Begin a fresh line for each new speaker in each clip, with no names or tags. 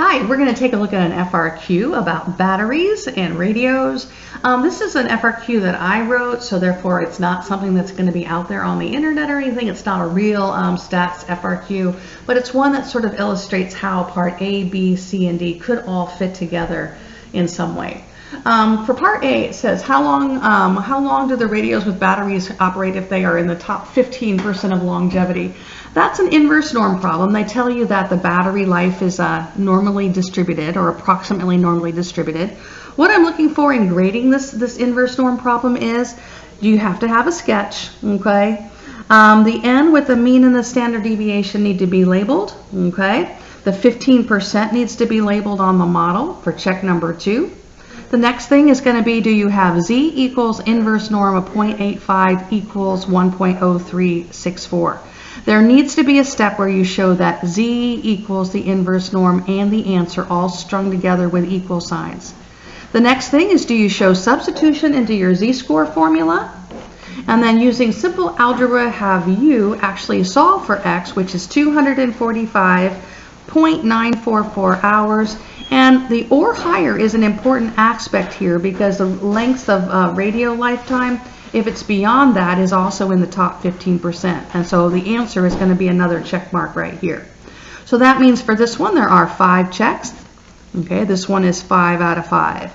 Hi, we're going to take a look at an FRQ about batteries and radios. This is an FRQ that I wrote, so therefore it's not something that's going to be out there on the internet or anything. It's not a real stats FRQ, but it's one that sort of illustrates how part A, B, C, and D could all fit together in some way. For part A, it says how long do the radios with batteries operate if they are in the top 15% of longevity? That's an inverse norm problem. They tell you that the battery life is normally distributed or approximately normally distributed. What I'm looking for in grading this inverse norm problem is you have to have a sketch, okay? The N with the mean and the standard deviation need to be labeled, okay? The 15% needs to be labeled on the model for check number 2. The next thing is going to be, do you have Z equals inverse norm of 0.85 equals 1.0364? There needs to be a step where you show that Z equals the inverse norm and the answer all strung together with equal signs. The next thing is, do you show substitution into your Z-score formula? And then using simple algebra, have you actually solve for X, which is 245.944 hours. And the or higher is an important aspect here because the length of radio lifetime, if it's beyond that, is also in the top 15%. And so the answer is going to be another check mark right here. So that means for this one, there are 5 checks. Okay, this one is 5 out of 5.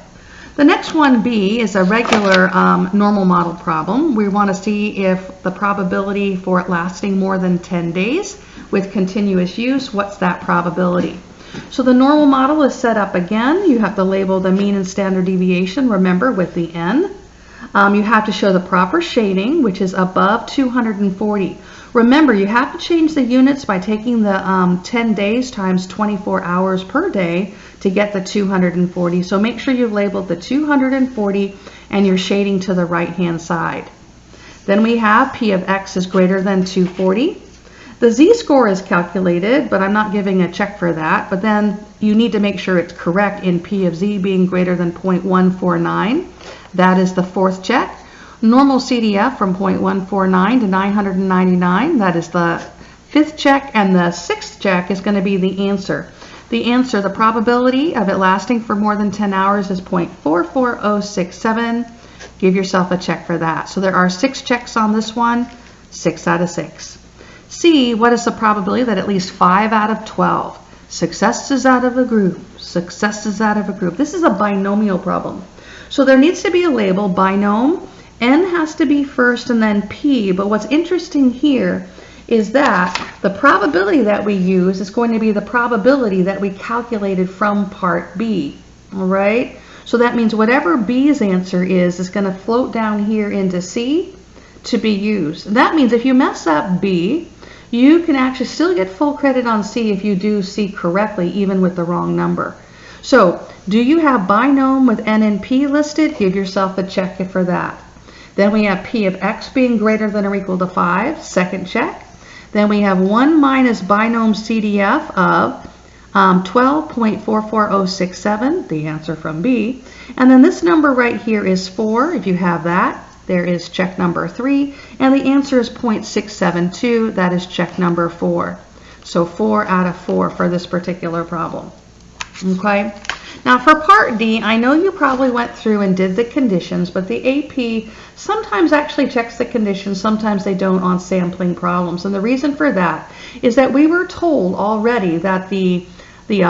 The next one, B, is a regular normal model problem. We want to see if the probability for it lasting more than 10 days with continuous use, what's that probability? So the normal model is set up again. You have to label the mean and standard deviation, remember, with the N. You have to show the proper shading, which is above 240. Remember, you have to change the units by taking the 10 days times 24 hours per day to get the 240. So make sure you've labeled the 240 and you're shading to the right-hand side. Then we have P of X is greater than 240. The Z-score is calculated, but I'm not giving a check for that. But then you need to make sure it's correct in P of Z being greater than 0.149. That is the 4th check. Normal CDF from 0.149 to 999. That is the 5th check. And the 6th check is going to be the answer. The answer, the probability of it lasting for more than 10 hours is 0.44067. Give yourself a check for that. So there are 6 checks on this one, 6 out of 6. C, what is the probability that at least 5 out of 12 successes out of a group, successes out of a group? This is a binomial problem. So there needs to be a label, binom. N has to be first and then P. But what's interesting here is that the probability that we use is going to be the probability that we calculated from part B. All right? So that means whatever B's answer is going to float down here into C to be used. That means if you mess up B, you can actually still get full credit on C if you do C correctly, even with the wrong number. So, do you have binom with N and P listed? Give yourself a check for that. Then we have P of X being greater than or equal to 5, 2nd check. Then we have 1 minus binom CDF of 12.44067, the answer from B. And then this number right here is 4, if you have that. There is check number 3, and the answer is 0.672. That is check number 4. So 4 out of 4 for this particular problem. Okay. Now for part D, I know you probably went through and did the conditions, but the AP sometimes actually checks the conditions, sometimes they don't on sampling problems. And the reason for that is that we were told already that the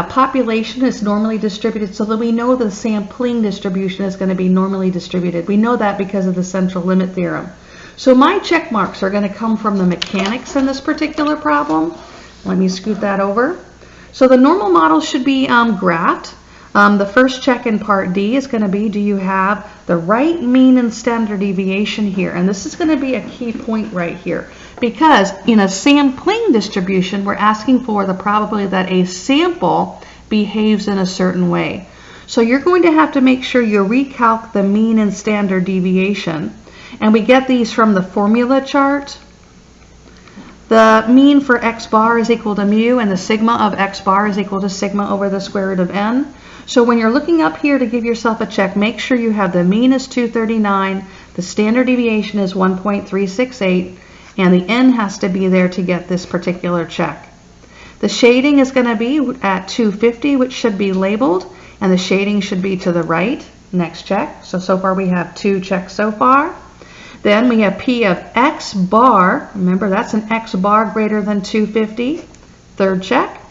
population is normally distributed, so that we know the sampling distribution is going to be normally distributed. We know that because of the central limit theorem. So my check marks are going to come from the mechanics in this particular problem. Let me scoot that over. So the normal model should be graphed. The first check in part D is going to be, do you have the right mean and standard deviation here? And this is going to be a key point right here. Because in a sampling distribution, we're asking for the probability that a sample behaves in a certain way. So you're going to have to make sure you recalc the mean and standard deviation. And we get these from the formula chart. The mean for x bar is equal to mu, and the sigma of x bar is equal to sigma over the square root of n. So when you're looking up here to give yourself a check, make sure you have the mean is 239, the standard deviation is 1.368, and the n has to be there to get this particular check. The shading is going to be at 250, which should be labeled, and the shading should be to the right. Next check. So far we have 2 checks so far. Then we have P of X bar. Remember, that's an X bar greater than 250. Third check.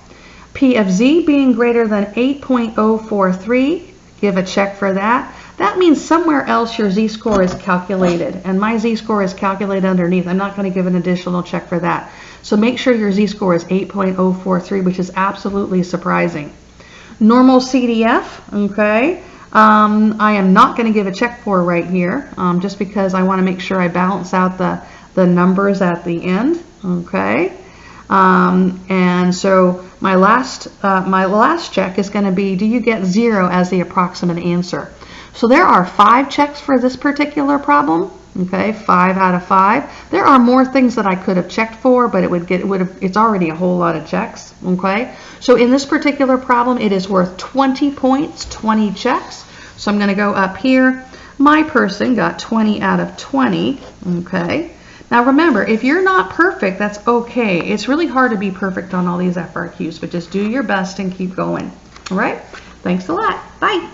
P of Z being greater than 8.043. Give a check for that. That means somewhere else your Z-score is calculated, and my Z-score is calculated underneath. I'm not going to give an additional check for that. So make sure your Z-score is 8.043, which is absolutely surprising. Normal CDF, okay. I am not going to give a check for right here, just because I want to make sure I balance out the numbers at the end, okay. And so my last check is going to be, do you get 0 as the approximate answer? So there are 5 checks for this particular problem. Okay, 5 out of 5. There are more things that I could have checked for, but it's already a whole lot of checks. Okay, so in this particular problem, it is worth 20 points, 20 checks. So I'm going to go up here. My person got 20 out of 20. Okay. Now remember, if you're not perfect, that's okay. It's really hard to be perfect on all these FRQs, but just do your best and keep going. All right. Thanks a lot. Bye.